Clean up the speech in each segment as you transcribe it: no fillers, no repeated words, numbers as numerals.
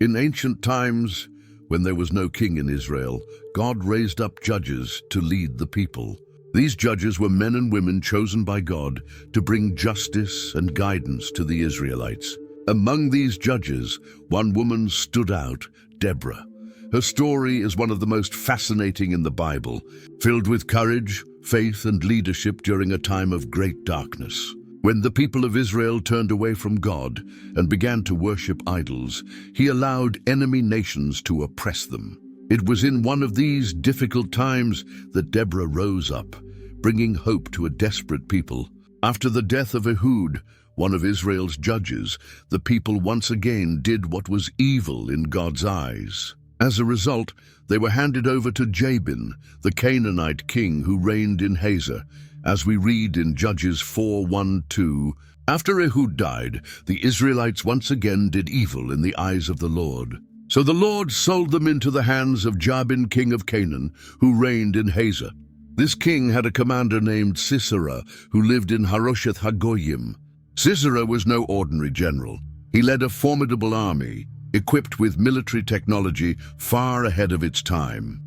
In ancient times, when there was no king in Israel, God raised up judges to lead the people. These judges were men and women chosen by God to bring justice and guidance to the Israelites. Among these judges, one woman stood out, Deborah. Her story is one of the most fascinating in the Bible, filled with courage, faith, and leadership during a time of great darkness. When the people of Israel turned away from God and began to worship idols, He allowed enemy nations to oppress them. It was in one of these difficult times that Deborah rose up, bringing hope to a desperate people. After the death of Ehud, one of Israel's judges, the people once again did what was evil in God's eyes. As a result, they were handed over to Jabin, the Canaanite king who reigned in Hazor, as we read in Judges 4:1-2. After Ehud died, the Israelites once again did evil in the eyes of the Lord. So the Lord sold them into the hands of Jabin, king of Canaan, who reigned in Hazor. This king had a commander named Sisera, who lived in Harosheth Hagoyim. Sisera was no ordinary general. He led a formidable army, equipped with military technology far ahead of its time.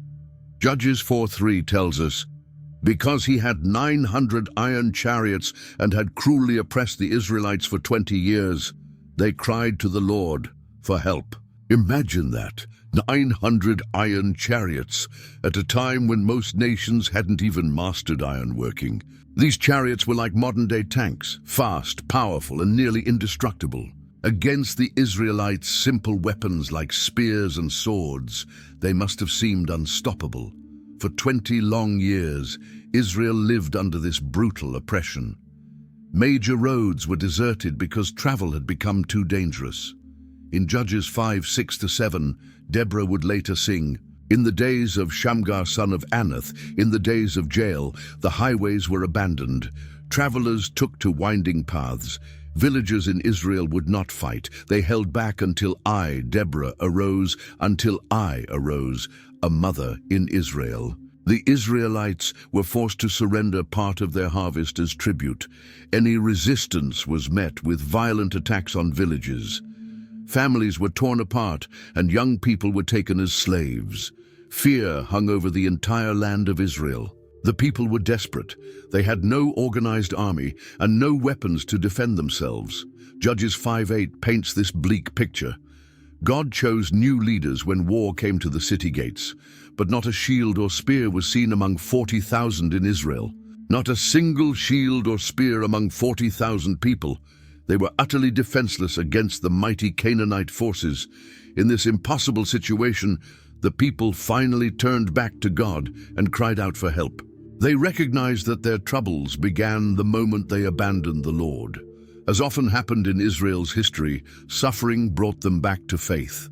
Judges 4:3 tells us, because he had 900 iron chariots and had cruelly oppressed the Israelites for 20 years, they cried to the Lord for help. Imagine that, 900 iron chariots, at a time when most nations hadn't even mastered ironworking. These chariots were like modern-day tanks, fast, powerful, and nearly indestructible. Against the Israelites' simple weapons like spears and swords, they must have seemed unstoppable. For 20 long years, Israel lived under this brutal oppression. Major roads were deserted because travel had become too dangerous. In Judges 5:6-7, Deborah would later sing, "In the days of Shamgar son of Anath, in the days of Jael, the highways were abandoned. Travelers took to winding paths. Villagers in Israel would not fight. They held back until I, Deborah, arose, until I arose, a mother in Israel." The Israelites were forced to surrender part of their harvest as tribute. Any resistance was met with violent attacks on villages. Families were torn apart, and young people were taken as slaves. Fear hung over the entire land of Israel. The people were desperate. They had no organized army and no weapons to defend themselves. Judges 5:8 paints this bleak picture. God chose new leaders when war came to the city gates, but not a shield or spear was seen among 40,000 in Israel. Not a single shield or spear among 40,000 people. They were utterly defenseless against the mighty Canaanite forces. In this impossible situation, the people finally turned back to God and cried out for help. They recognized that their troubles began the moment they abandoned the Lord. As often happened in Israel's history, suffering brought them back to faith.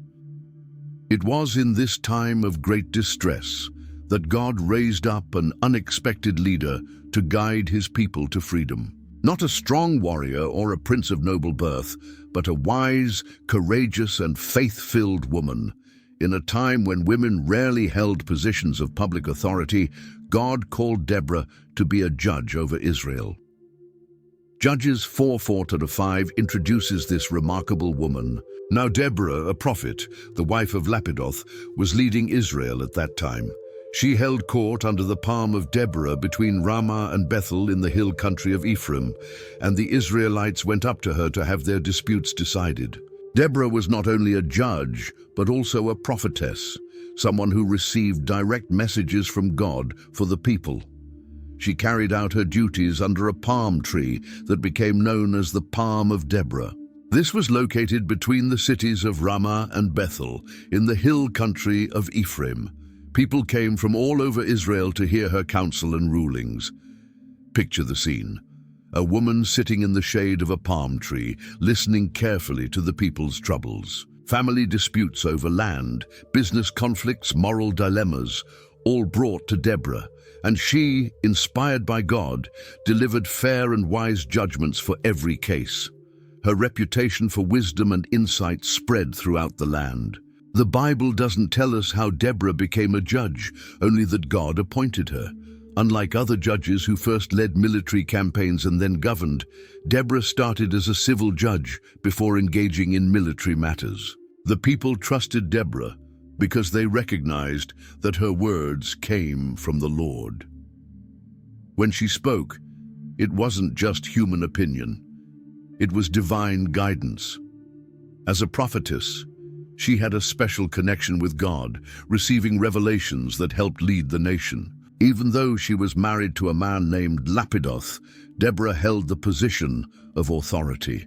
It was in this time of great distress that God raised up an unexpected leader to guide His people to freedom. Not a strong warrior or a prince of noble birth, but a wise, courageous, and faith-filled woman. In a time when women rarely held positions of public authority, God called Deborah to be a judge over Israel. Judges 4:4-5 introduces this remarkable woman. Now Deborah, a prophet, the wife of Lapidoth, was leading Israel at that time. She held court under the palm of Deborah between Ramah and Bethel in the hill country of Ephraim, and the Israelites went up to her to have their disputes decided. Deborah was not only a judge, but also a prophetess, someone who received direct messages from God for the people. She carried out her duties under a palm tree that became known as the Palm of Deborah. This was located between the cities of Ramah and Bethel, in the hill country of Ephraim. People came from all over Israel to hear her counsel and rulings. Picture the scene. A woman sitting in the shade of a palm tree, listening carefully to the people's troubles. Family disputes over land, business conflicts, moral dilemmas, all brought to Deborah, and she, inspired by God, delivered fair and wise judgments for every case. Her reputation for wisdom and insight spread throughout the land. The Bible doesn't tell us how Deborah became a judge, only that God appointed her. Unlike other judges who first led military campaigns and then governed, Deborah started as a civil judge before engaging in military matters. The people trusted Deborah because they recognized that her words came from the Lord. When she spoke, it wasn't just human opinion. It was divine guidance. As a prophetess, she had a special connection with God, receiving revelations that helped lead the nation. Even though she was married to a man named Lapidoth, Deborah held the position of authority.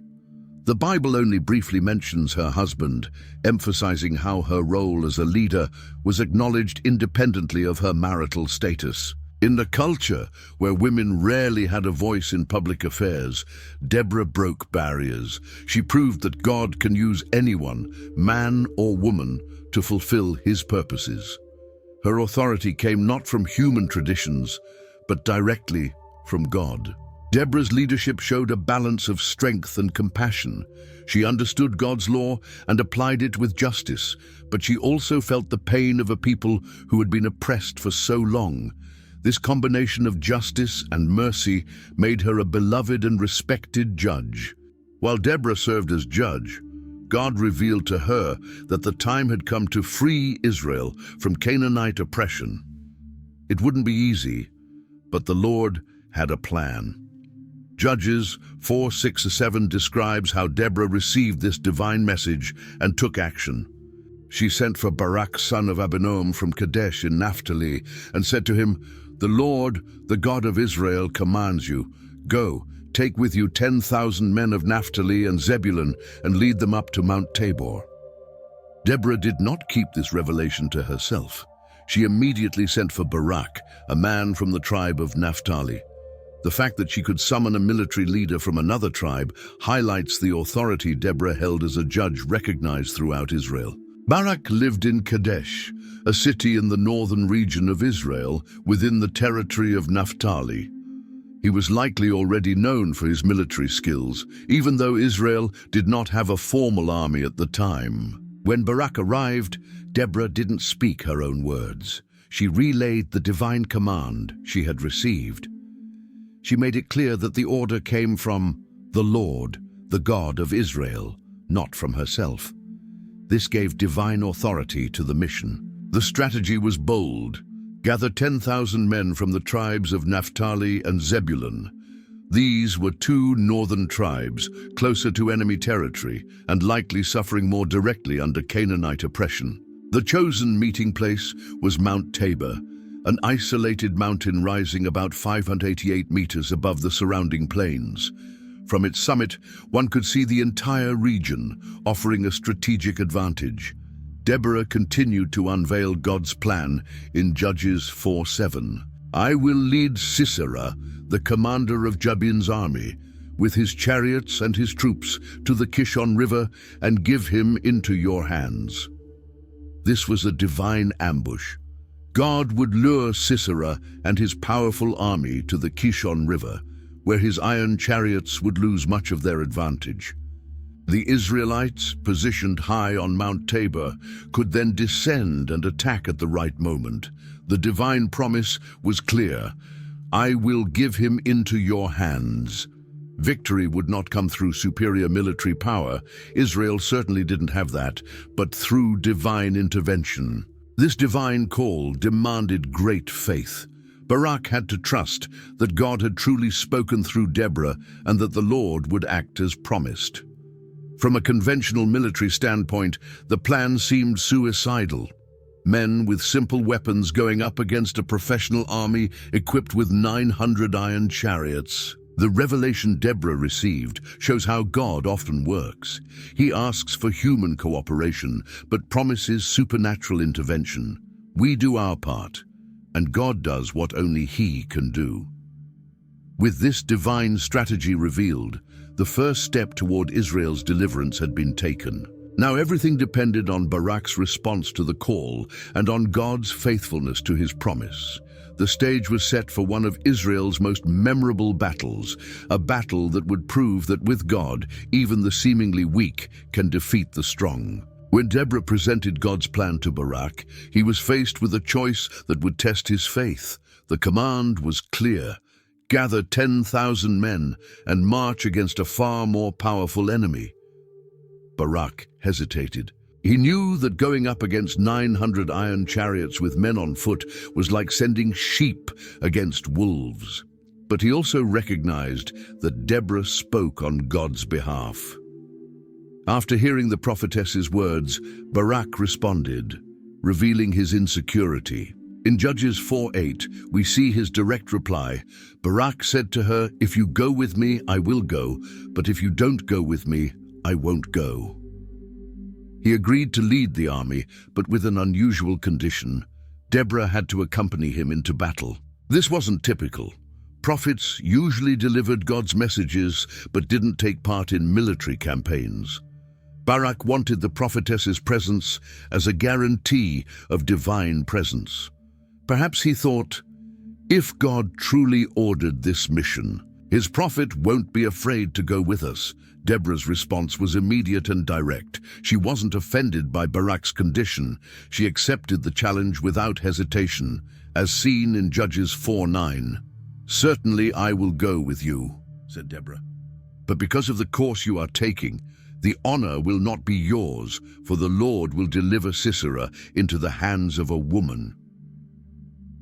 The Bible only briefly mentions her husband, emphasizing how her role as a leader was acknowledged independently of her marital status. In a culture where women rarely had a voice in public affairs, Deborah broke barriers. She proved that God can use anyone, man or woman, to fulfill his purposes. Her authority came not from human traditions, but directly from God. Deborah's leadership showed a balance of strength and compassion. She understood God's law and applied it with justice, but she also felt the pain of a people who had been oppressed for so long. This combination of justice and mercy made her a beloved and respected judge. While Deborah served as judge, God revealed to her that the time had come to free Israel from Canaanite oppression. It wouldn't be easy, but the Lord had a plan. Judges 4:6-7 describes how Deborah received this divine message and took action. She sent for Barak, son of Abinoam from Kadesh in Naphtali, and said to him, "The Lord, the God of Israel, commands you, go, take with you 10,000 men of Naphtali and Zebulun, and lead them up to Mount Tabor." Deborah did not keep this revelation to herself. She immediately sent for Barak, a man from the tribe of Naphtali. The fact that she could summon a military leader from another tribe highlights the authority Deborah held as a judge recognized throughout Israel. Barak lived in Kadesh, a city in the northern region of Israel within the territory of Naphtali. He was likely already known for his military skills, even though Israel did not have a formal army at the time. When Barak arrived, Deborah didn't speak her own words. She relayed the divine command she had received. She made it clear that the order came from the Lord, the God of Israel, not from herself. This gave divine authority to the mission. The strategy was bold. Gather 10,000 men from the tribes of Naphtali and Zebulun. These were two northern tribes, closer to enemy territory and likely suffering more directly under Canaanite oppression. The chosen meeting place was Mount Tabor, an isolated mountain rising about 588 meters above the surrounding plains. From its summit, one could see the entire region, offering a strategic advantage. Deborah continued to unveil God's plan in Judges 4:7. "I will lead Sisera, the commander of Jabin's army, with his chariots and his troops to the Kishon River and give him into your hands." This was a divine ambush. God would lure Sisera and his powerful army to the Kishon River, where his iron chariots would lose much of their advantage. The Israelites, positioned high on Mount Tabor, could then descend and attack at the right moment. The divine promise was clear: "I will give him into your hands." Victory would not come through superior military power. Israel certainly didn't have that, but through divine intervention. This divine call demanded great faith. Barak had to trust that God had truly spoken through Deborah and that the Lord would act as promised. From a conventional military standpoint, the plan seemed suicidal. Men with simple weapons going up against a professional army equipped with 900 iron chariots. The revelation Deborah received shows how God often works. He asks for human cooperation, but promises supernatural intervention. We do our part, and God does what only He can do. With this divine strategy revealed, the first step toward Israel's deliverance had been taken. Now everything depended on Barak's response to the call and on God's faithfulness to His promise. The stage was set for one of Israel's most memorable battles, a battle that would prove that with God, even the seemingly weak can defeat the strong. When Deborah presented God's plan to Barak, he was faced with a choice that would test his faith. The command was clear: gather 10,000 men and march against a far more powerful enemy. Barak hesitated. He knew that going up against 900 iron chariots with men on foot was like sending sheep against wolves. But he also recognized that Deborah spoke on God's behalf. After hearing the prophetess's words, Barak responded, revealing his insecurity. In Judges 4:8, we see his direct reply. Barak said to her, "If you go with me, I will go, but if you don't go with me, I won't go." He agreed to lead the army, but with an unusual condition. Deborah had to accompany him into battle. This wasn't typical. Prophets usually delivered God's messages, but didn't take part in military campaigns. Barak wanted the prophetess's presence as a guarantee of divine presence. Perhaps he thought, if God truly ordered this mission, his prophet won't be afraid to go with us. Deborah's response was immediate and direct. She wasn't offended by Barak's condition. She accepted the challenge without hesitation, as seen in Judges 4:9. "Certainly I will go with you," said Deborah. "But because of the course you are taking, the honor will not be yours, for the Lord will deliver Sisera into the hands of a woman."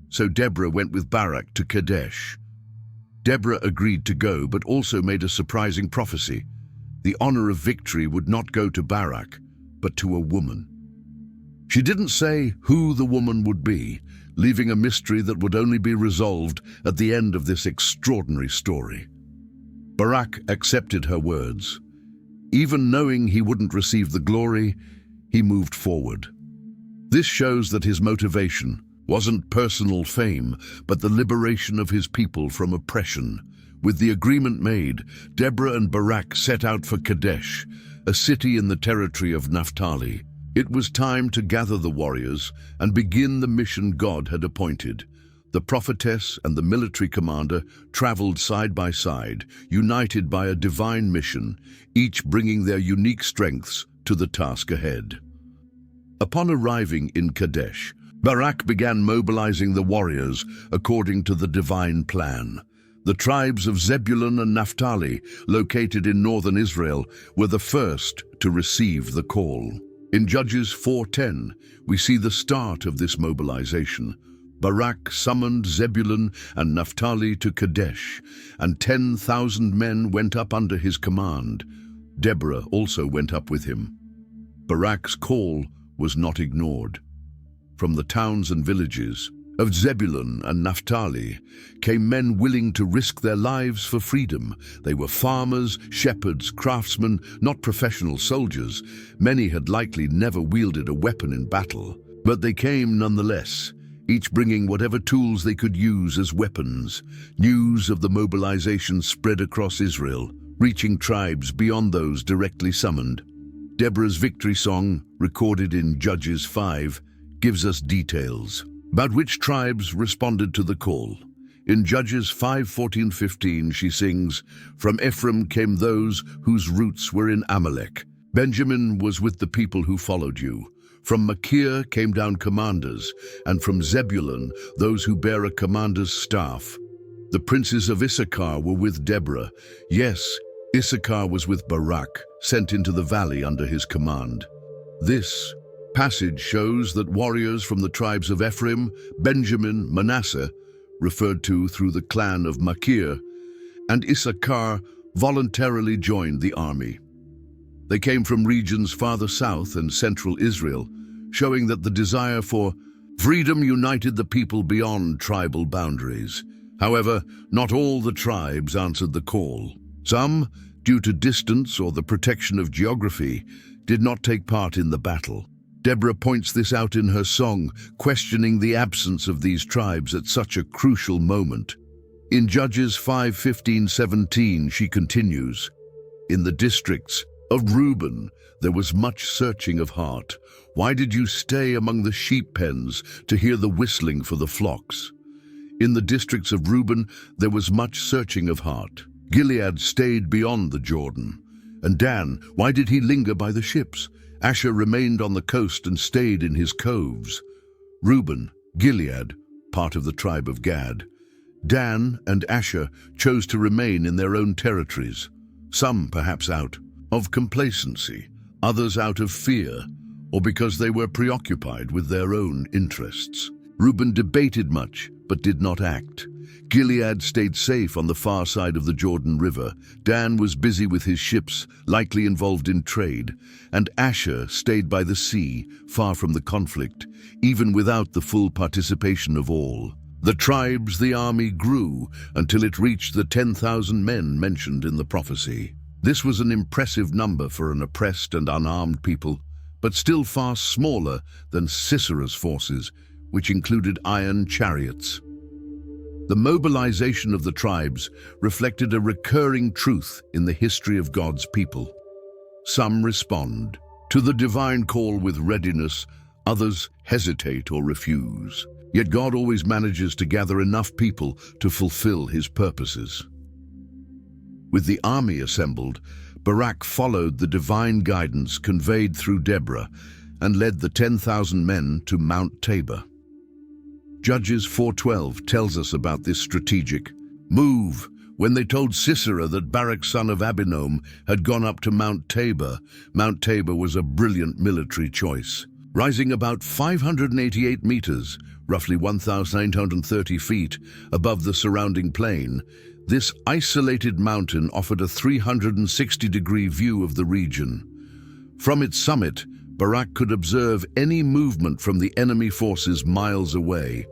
So Deborah went with Barak to Kadesh. Deborah agreed to go, but also made a surprising prophecy. The honor of victory would not go to Barak, but to a woman. She didn't say who the woman would be, leaving a mystery that would only be resolved at the end of this extraordinary story. Barak accepted her words. Even knowing he wouldn't receive the glory, he moved forward. This shows that his motivation wasn't personal fame, but the liberation of his people from oppression. With the agreement made, Deborah and Barak set out for Kadesh, a city in the territory of Naphtali. It was time to gather the warriors and begin the mission God had appointed. The prophetess and the military commander traveled side by side, united by a divine mission, each bringing their unique strengths to the task ahead. Upon arriving in Kadesh, Barak began mobilizing the warriors according to the divine plan. The tribes of Zebulun and Naphtali, located in northern Israel, were the first to receive the call. In Judges 4:10, we see the start of this mobilization. Barak summoned Zebulun and Naphtali to Kadesh, and 10,000 men went up under his command. Deborah also went up with him. Barak's call was not ignored. From the towns and villages of Zebulun and Naphtali came men willing to risk their lives for freedom. They were farmers, shepherds, craftsmen, not professional soldiers. Many had likely never wielded a weapon in battle, but they came nonetheless, each bringing whatever tools they could use as weapons. News of the mobilization spread across Israel, reaching tribes beyond those directly summoned. Deborah's victory song, recorded in Judges 5, gives us details about which tribes responded to the call. In Judges 5:14-15, she sings, "From Ephraim came those whose roots were in Amalek. Benjamin was with the people who followed you. From Machir came down commanders, and from Zebulun those who bear a commander's staff. The princes of Issachar were with Deborah. Yes, Issachar was with Barak, sent into the valley under his command." This passage shows that warriors from the tribes of Ephraim, Benjamin, Manasseh, referred to through the clan of Machir, and Issachar voluntarily joined the army. They came from regions farther south and central Israel, showing that the desire for freedom united the people beyond tribal boundaries. However, not all the tribes answered the call. Some, due to distance or the protection of geography, did not take part in the battle. Deborah points this out in her song, questioning the absence of these tribes at such a crucial moment. In Judges 5:15-17, she continues, "In the districts of Reuben, there was much searching of heart. Why did you stay among the sheep pens to hear the whistling for the flocks? In the districts of Reuben, there was much searching of heart. Gilead stayed beyond the Jordan. And Dan, why did he linger by the ships? Asher remained on the coast and stayed in his coves. Reuben, Gilead, part of the tribe of Gad. Dan and Asher chose to remain in their own territories, some perhaps out of complacency, others out of fear, or because they were preoccupied with their own interests. Reuben debated much, but did not act. Gilead stayed safe on the far side of the Jordan River. Dan was busy with his ships, likely involved in trade, and Asher stayed by the sea, far from the conflict, even without the full participation of all. The tribes, the army grew until it reached the 10,000 men mentioned in the prophecy. This was an impressive number for an oppressed and unarmed people, but still far smaller than Sisera's forces, which included iron chariots. The mobilization of the tribes reflected a recurring truth in the history of God's people. Some respond to the divine call with readiness, others hesitate or refuse. Yet God always manages to gather enough people to fulfill his purposes. With the army assembled, Barak followed the divine guidance conveyed through Deborah and led the 10,000 men to Mount Tabor. Judges 4:12 tells us about this strategic move. When they told Sisera that Barak son of Abinoam had gone up to Mount Tabor was a brilliant military choice. Rising about 588 meters, roughly 1,930 feet, above the surrounding plain, this isolated mountain offered a 360-degree view of the region. From its summit, Barak could observe any movement from the enemy forces miles away.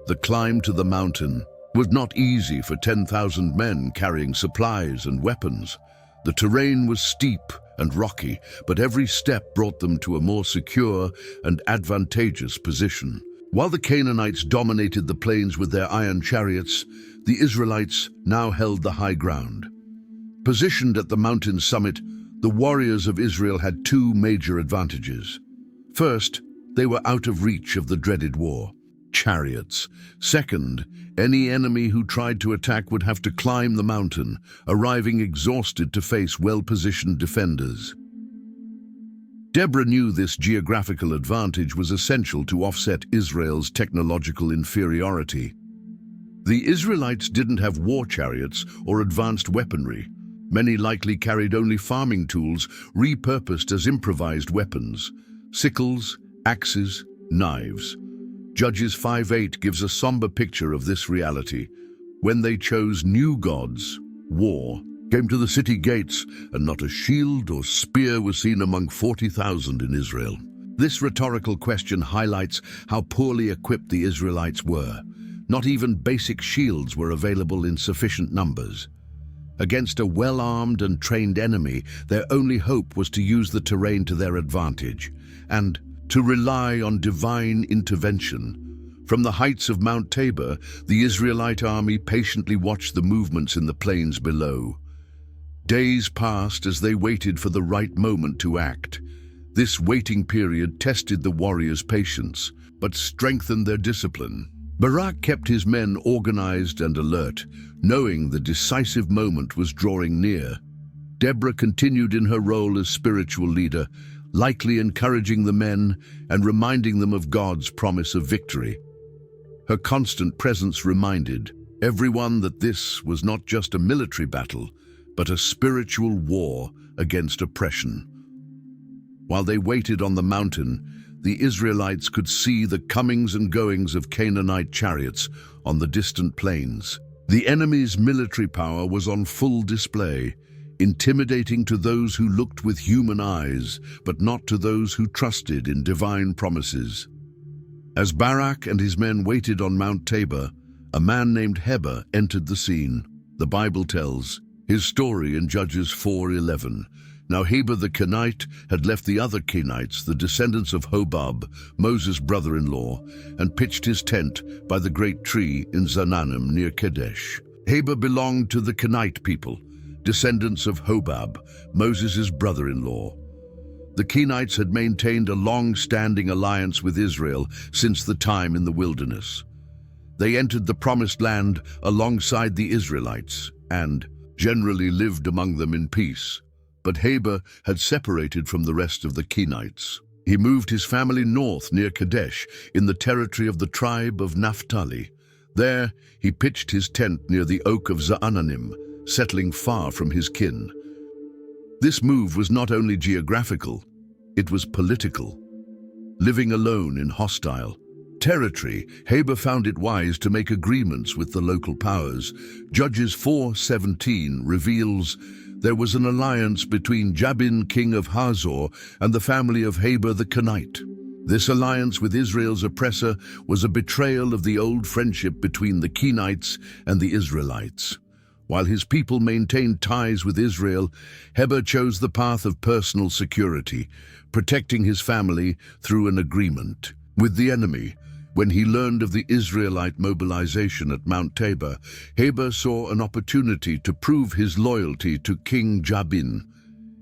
The climb to the mountain was not easy for 10,000 men carrying supplies and weapons. The terrain was steep and rocky, but every step brought them to a more secure and advantageous position. While the Canaanites dominated the plains with their iron chariots, the Israelites now held the high ground. Positioned at the mountain's summit, the warriors of Israel had two major advantages. First, they were out of reach of the dreaded war. Chariots. Second, any enemy who tried to attack would have to climb the mountain, arriving exhausted to face well-positioned defenders. Deborah knew this geographical advantage was essential to offset Israel's technological inferiority. The Israelites didn't have war chariots or advanced weaponry. Many likely carried only farming tools repurposed as improvised weapons: sickles, axes, knives. Judges 5:8 gives a somber picture of this reality. When they chose new gods, war came to the city gates, and not a shield or spear was seen among 40,000 in Israel. This rhetorical question highlights how poorly equipped the Israelites were. Not even basic shields were available in sufficient numbers. Against a well-armed and trained enemy, their only hope was to use the terrain to their advantage, and to rely on divine intervention. From the heights of Mount Tabor, the Israelite army patiently watched the movements in the plains below. Days passed as they waited for the right moment to act. This waiting period tested the warriors' patience, but strengthened their discipline. Barak kept his men organized and alert, knowing the decisive moment was drawing near. Deborah continued in her role as spiritual leader, likely encouraging the men and reminding them of God's promise of victory. Her constant presence reminded everyone that this was not just a military battle, but a spiritual war against oppression. While they waited on the mountain, the Israelites could see the comings and goings of Canaanite chariots on the distant plains. The enemy's military power was on full display, intimidating to those who looked with human eyes, but not to those who trusted in divine promises. As Barak and his men waited on Mount Tabor, a man named Heber entered the scene. The Bible tells his story in Judges 4:11. Now Heber the Kenite had left the other Kenites, the descendants of Hobab, Moses' brother-in-law, and pitched his tent by the great tree in Zananim near Kadesh. Heber belonged to the Kenite people, descendants of Hobab, Moses' brother-in-law. The Kenites had maintained a long-standing alliance with Israel since the time in the wilderness. They entered the Promised Land alongside the Israelites and generally lived among them in peace. But Heber had separated from the rest of the Kenites. He moved his family north near Kadesh in the territory of the tribe of Naphtali. There, he pitched his tent near the oak of Zaananim, settling far from his kin. This move was not only geographical, it was political. living alone in hostile territory, Heber found it wise to make agreements with the local powers. Judges 4:17 reveals there was an alliance between Jabin, king of Hazor, and the family of Heber the Kenite. This alliance with Israel's oppressor was a betrayal of the old friendship between the Kenites and the Israelites. While his people maintained ties with Israel, Heber chose the path of personal security, protecting his family through an agreement with the enemy. When he learned of the Israelite mobilization at Mount Tabor, Heber saw an opportunity to prove his loyalty to King Jabin.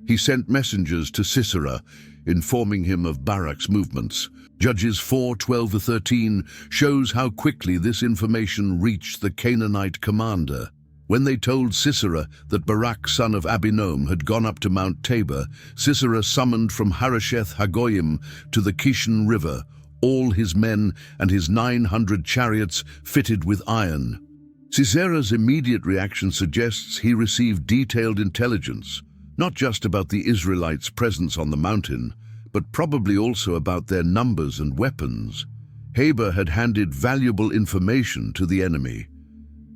He sent messengers to Sisera, informing him of Barak's movements. Judges 4:12-13 shows how quickly this information reached the Canaanite commander. When they told Sisera that Barak, son of Abinoam, had gone up to Mount Tabor, Sisera summoned from Harosheth Hagoyim to the Kishon River all his men and his 900 chariots fitted with iron. Sisera's immediate reaction suggests he received detailed intelligence, not just about the Israelites' presence on the mountain, but probably also about their numbers and weapons. Heber had handed valuable information to the enemy.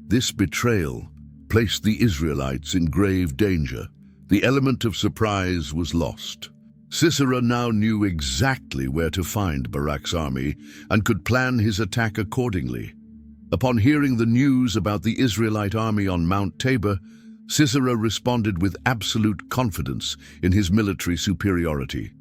This betrayal placed the Israelites in grave danger. The element of surprise was lost. Sisera now knew exactly where to find Barak's army and could plan his attack accordingly. Upon hearing the news about the Israelite army on Mount Tabor, Sisera responded with absolute confidence in his military superiority.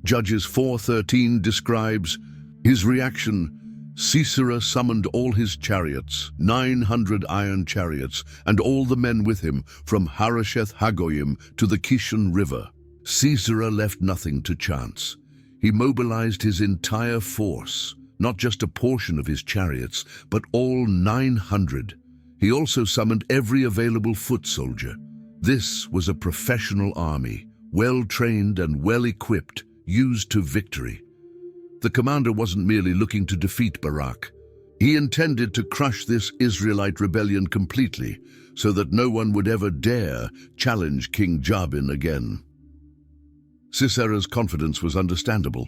Judges 4:13 describes his reaction. Sisera summoned all his chariots, 900 iron chariots, and all the men with him from Harosheth Hagoyim to the Kishon River. Sisera left nothing to chance. He mobilized his entire force, not just a portion of his chariots, but all 900. He also summoned every available foot soldier. This was a professional army, well-trained and well-equipped, used to victory. The commander wasn't merely looking to defeat Barak. He intended to crush this Israelite rebellion completely, so that no one would ever dare challenge King Jabin again. Sisera's confidence was understandable.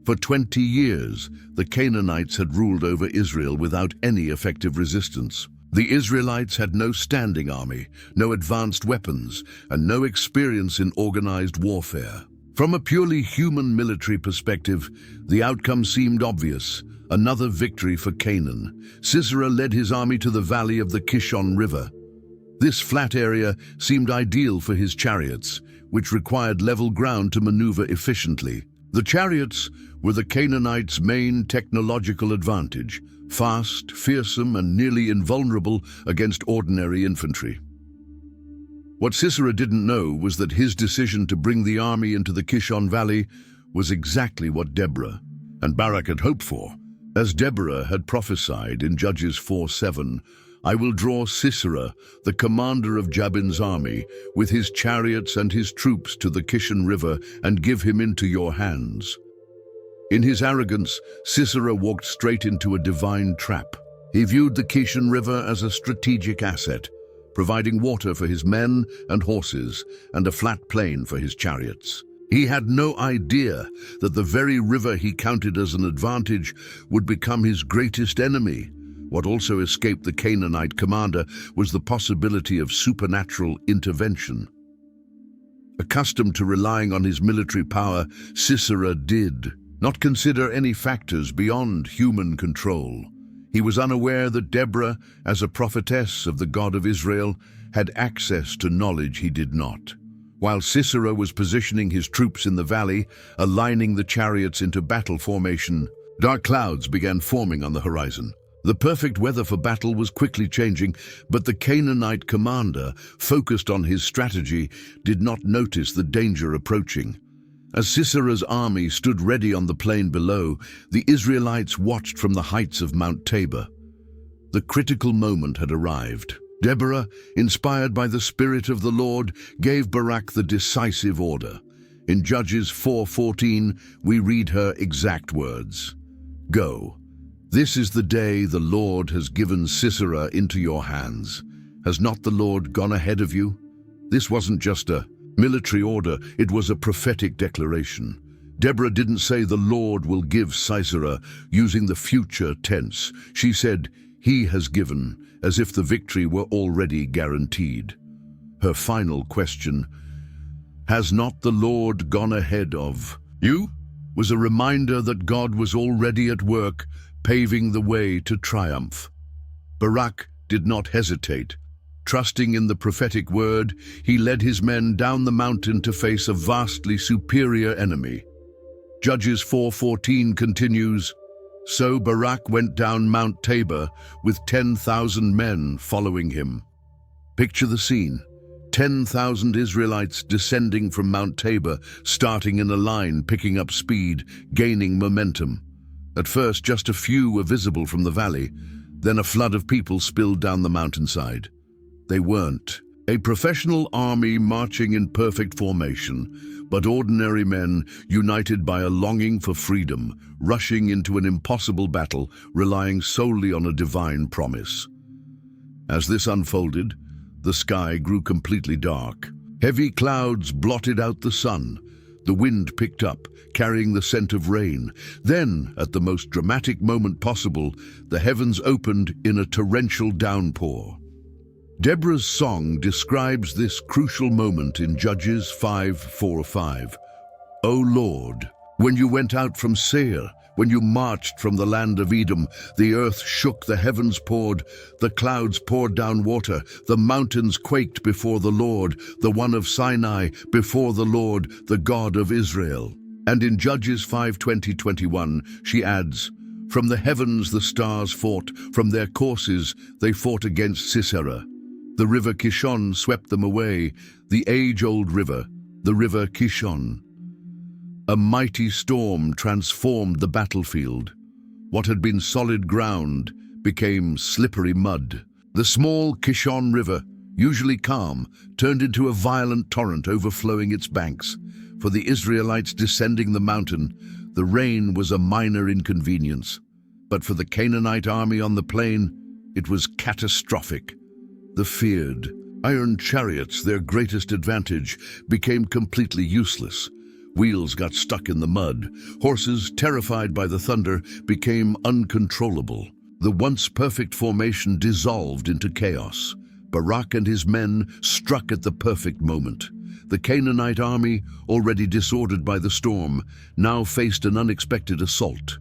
For 20 years, the Canaanites had ruled over Israel without any effective resistance. The Israelites had no standing army, no advanced weapons, and no experience in organized warfare. From a purely human military perspective, the outcome seemed obvious: another victory for Canaan. Sisera led his army to the valley of the Kishon River. This flat area seemed ideal for his chariots, which required level ground to maneuver efficiently. The chariots were the Canaanites' main technological advantage, fast, fearsome, and nearly invulnerable against ordinary infantry. What Sisera didn't know was that his decision to bring the army into the Kishon Valley was exactly what Deborah and Barak had hoped for. As Deborah had prophesied in Judges 4:7, "I will draw Sisera, the commander of Jabin's army, with his chariots and his troops to the Kishon River and give him into your hands." In his arrogance, Sisera walked straight into a divine trap. He viewed the Kishon River as a strategic asset, providing water for his men and horses and a flat plain for his chariots. He had no idea that the very river he counted as an advantage would become his greatest enemy. What also escaped the Canaanite commander was the possibility of supernatural intervention. Accustomed to relying on his military power, Sisera did not consider any factors beyond human control. He was unaware that Deborah, as a prophetess of the God of Israel, had access to knowledge he did not. While Sisera was positioning his troops in the valley, aligning the chariots into battle formation, dark clouds began forming on the horizon. The perfect weather for battle was quickly changing, but the Canaanite commander, focused on his strategy, did not notice the danger approaching. As Sisera's army stood ready on the plain below, the Israelites watched from the heights of Mount Tabor. The critical moment had arrived. Deborah, inspired by the Spirit of the Lord, gave Barak the decisive order. In Judges 4:14, we read her exact words: "Go. This is the day the Lord has given Sisera into your hands. Has not the Lord gone ahead of you?" This wasn't just a military order, it was a prophetic declaration. Deborah didn't say the Lord will give Sisera using the future tense. She said, He has given, as if the victory were already guaranteed. Her final question, has not the Lord gone ahead of you? Was a reminder that God was already at work, paving the way to triumph. Barak did not hesitate. Trusting in the prophetic word, he led his men down the mountain to face a vastly superior enemy. Judges 4:14 continues, So Barak went down Mount Tabor with 10,000 men following him. Picture the scene. 10,000 Israelites descending from Mount Tabor, starting in a line, picking up speed, gaining momentum. At first, just a few were visible from the valley. Then a flood of people spilled down the mountainside. They weren't a professional army marching in perfect formation, but ordinary men united by a longing for freedom, rushing into an impossible battle, relying solely on a divine promise. As this unfolded, the sky grew completely dark. Heavy clouds blotted out the sun. The wind picked up, carrying the scent of rain. Then, at the most dramatic moment possible, the heavens opened in a torrential downpour. Deborah's song describes this crucial moment in Judges 5:4-5. O Lord, when you went out from Seir, when you marched from the land of Edom, the earth shook, the heavens poured, the clouds poured down water, the mountains quaked before the Lord, the one of Sinai, before the Lord, the God of Israel. And in Judges 5:20-21, she adds, From the heavens the stars fought, from their courses they fought against Sisera. The river Kishon swept them away, the age-old river, the river Kishon. A mighty storm transformed the battlefield. What had been solid ground became slippery mud. The small Kishon River, usually calm, turned into a violent torrent overflowing its banks. For the Israelites descending the mountain, the rain was a minor inconvenience. But for the Canaanite army on the plain, it was catastrophic. The feared iron chariots, their greatest advantage, became completely useless. Wheels got stuck in the mud. Horses, terrified by the thunder, became uncontrollable. The once perfect formation dissolved into chaos. Barak and his men struck at the perfect moment. The Canaanite army, already disordered by the storm, now faced an unexpected assault.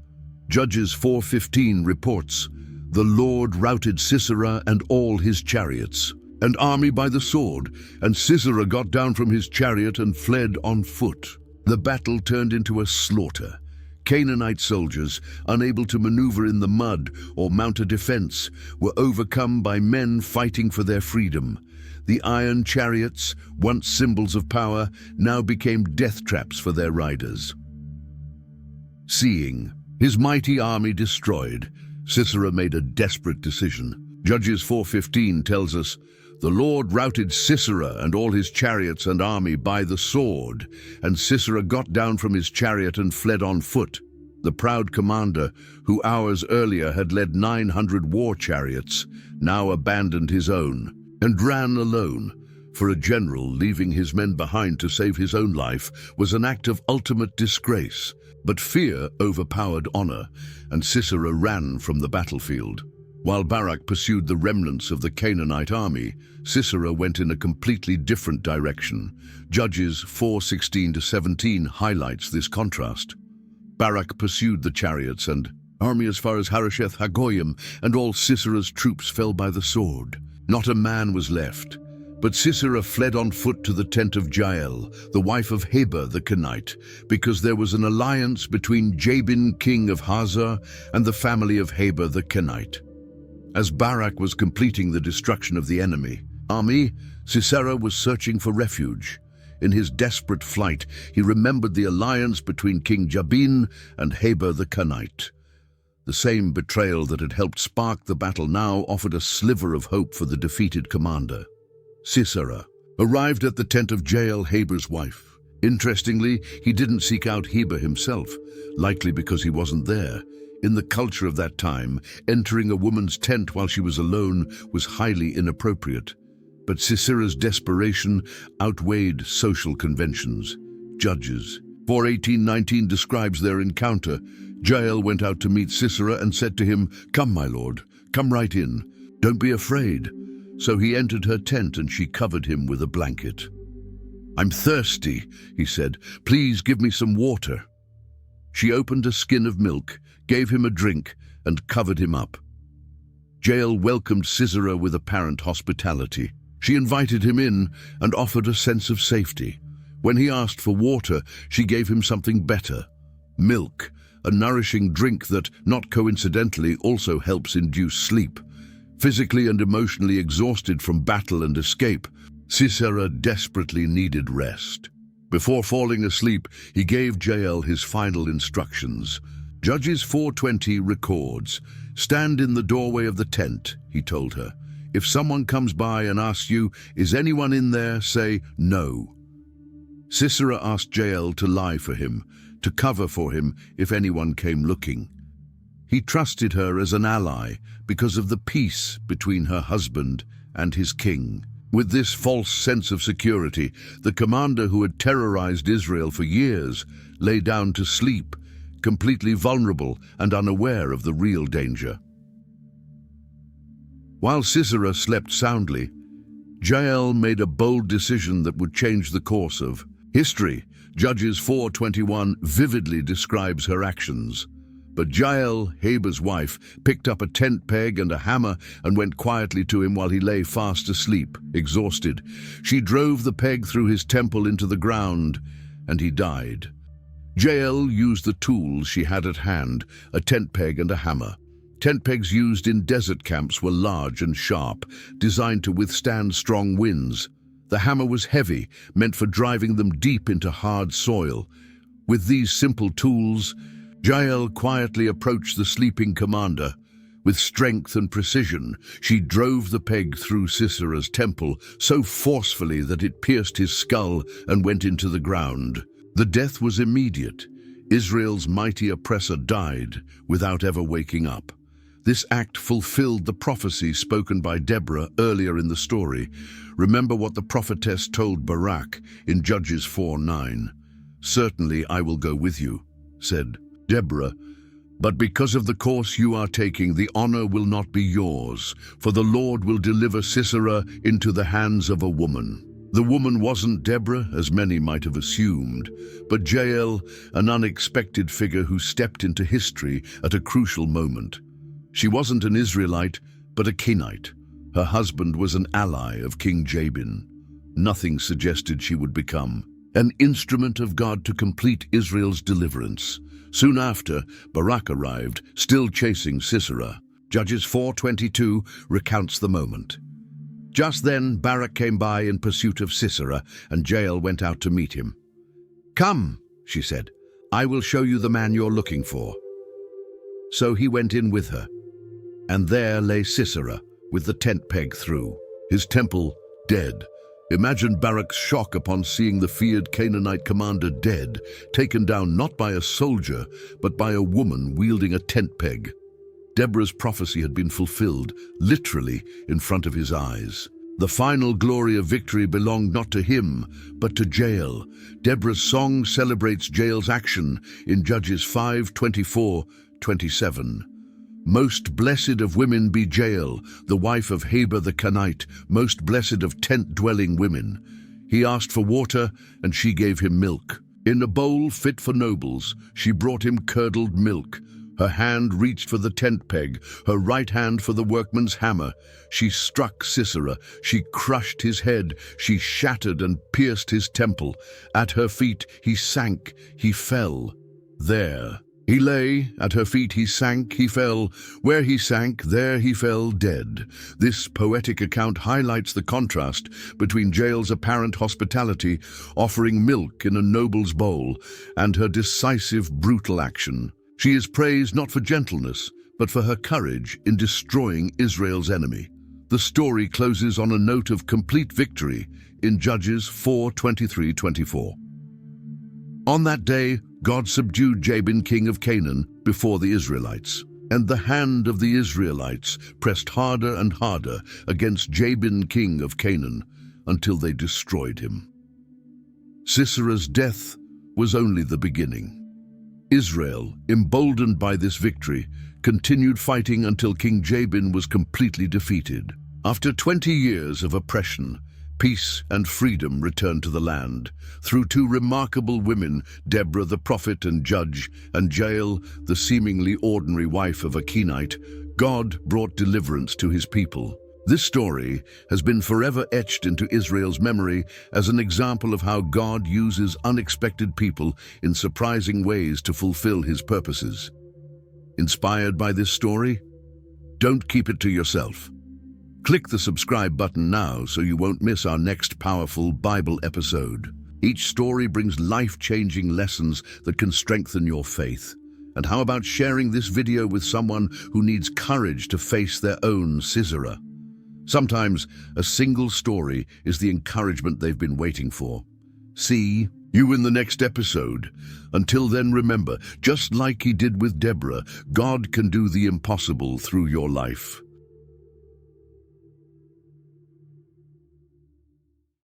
Judges 4:15 reports, The Lord routed Sisera and all his chariots, an army by the sword, and Sisera got down from his chariot and fled on foot. The battle turned into a slaughter. Canaanite soldiers, unable to maneuver in the mud or mount a defense, were overcome by men fighting for their freedom. The iron chariots, once symbols of power, now became death traps for their riders. Seeing his mighty army destroyed, Sisera made a desperate decision. Judges 4:15 tells us, The Lord routed Sisera and all his chariots and army by the sword, and Sisera got down from his chariot and fled on foot. The proud commander, who hours earlier had led 900 war chariots, now abandoned his own and ran alone. For a general, leaving his men behind to save his own life was an act of ultimate disgrace. But fear overpowered honor, and Sisera ran from the battlefield. While Barak pursued the remnants of the Canaanite army, Sisera went in a completely different direction. Judges 4:16-17 highlights this contrast. Barak pursued the chariots and army as far as Harosheth Hagoyim, and all Sisera's troops fell by the sword. Not a man was left. But Sisera fled on foot to the tent of Jael, the wife of Heber the Kenite, because there was an alliance between Jabin, king of Hazor, and the family of Heber the Kenite. As Barak was completing the destruction of the enemy army, Sisera was searching for refuge. In his desperate flight, he remembered the alliance between King Jabin and Heber the Kenite. The same betrayal that had helped spark the battle now offered a sliver of hope for the defeated commander. Sisera arrived at the tent of Jael, Heber's wife. Interestingly, he didn't seek out Heber himself, likely because he wasn't there. In the culture of that time, entering a woman's tent while she was alone was highly inappropriate. But Sisera's desperation outweighed social conventions. Judges 4:18-19 describes their encounter. Jael went out to meet Sisera and said to him, "Come, my lord, come right in. Don't be afraid." So he entered her tent and she covered him with a blanket. "I'm thirsty," he said. "Please give me some water." She opened a skin of milk, gave him a drink, and covered him up. Jael welcomed Sisera with apparent hospitality. She invited him in and offered a sense of safety. When he asked for water, she gave him something better: milk, a nourishing drink that, not coincidentally, also helps induce sleep. Physically and emotionally exhausted from battle and escape, Sisera desperately needed rest. Before falling asleep, he gave Jael his final instructions. Judges 4:20 records, "Stand in the doorway of the tent," he told her. "If someone comes by and asks you, 'Is anyone in there?' say, 'No.'" Sisera asked Jael to lie for him, to cover for him if anyone came looking. He trusted her as an ally because of the peace between her husband and his king. With this false sense of security, the commander who had terrorized Israel for years lay down to sleep, completely vulnerable and unaware of the real danger. While Sisera slept soundly, Jael made a bold decision that would change the course of history. Judges 4:21 vividly describes her actions. But Jael, Heber's wife, picked up a tent peg and a hammer and went quietly to him while he lay fast asleep, exhausted. She drove the peg through his temple into the ground, and he died. Jael used the tools she had at hand, a tent peg and a hammer. Tent pegs used in desert camps were large and sharp, designed to withstand strong winds. The hammer was heavy, meant for driving them deep into hard soil. With these simple tools, Jael quietly approached the sleeping commander. With strength and precision, she drove the peg through Sisera's temple so forcefully that it pierced his skull and went into the ground. The death was immediate. Israel's mighty oppressor died without ever waking up. This act fulfilled the prophecy spoken by Deborah earlier in the story. Remember what the prophetess told Barak in Judges 4:9. "Certainly I will go with you," said Deborah, "but because of the course you are taking, the honor will not be yours, for the Lord will deliver Sisera into the hands of a woman." The woman wasn't Deborah, as many might have assumed, but Jael, an unexpected figure who stepped into history at a crucial moment. She wasn't an Israelite, but a Kenite. Her husband was an ally of King Jabin. Nothing suggested she would become an instrument of God to complete Israel's deliverance. Soon after, Barak arrived, still chasing Sisera. Judges 4:22 recounts the moment. Just then, Barak came by in pursuit of Sisera, and Jael went out to meet him. "Come," she said, "I will show you the man you're looking for." So he went in with her, and there lay Sisera with the tent peg through, his temple dead. Imagine Barak's shock upon seeing the feared Canaanite commander dead, taken down not by a soldier, but by a woman wielding a tent peg. Deborah's prophecy had been fulfilled, literally in front of his eyes. The final glory of victory belonged not to him, but to Jael. Deborah's song celebrates Jael's action in Judges 5:24-27. "Most blessed of women be Jael, the wife of Heber the Kenite, most blessed of tent-dwelling women. He asked for water, and she gave him milk. In a bowl fit for nobles, she brought him curdled milk. Her hand reached for the tent peg, her right hand for the workman's hammer. She struck Sisera, she crushed his head, she shattered and pierced his temple. At her feet he sank, he fell. There he lay, at her feet he sank, he fell. Where he sank, there he fell dead." This poetic account highlights the contrast between Jael's apparent hospitality, offering milk in a noble's bowl, and her decisive, brutal action. She is praised not for gentleness, but for her courage in destroying Israel's enemy. The story closes on a note of complete victory in Judges 4:23-24. On that day, God subdued Jabin, king of Canaan, before the Israelites, and the hand of the Israelites pressed harder and harder against Jabin, king of Canaan, until they destroyed him. Sisera's death was only the beginning. Israel, emboldened by this victory, continued fighting until King Jabin was completely defeated. After 20 years of oppression, peace and freedom returned to the land through two remarkable women, Deborah the prophet and judge, and Jael, the seemingly ordinary wife of a Kenite. God brought deliverance to his people. This story has been forever etched into Israel's memory as an example of how God uses unexpected people in surprising ways to fulfill his purposes. Inspired by this story? Don't keep it to yourself. Click the subscribe button now so you won't miss our next powerful Bible episode. Each story brings life-changing lessons that can strengthen your faith. And how about sharing this video with someone who needs courage to face their own Sisera? Sometimes a single story is the encouragement they've been waiting for. See you in the next episode. Until then, remember, just like he did with Deborah, God can do the impossible through your life.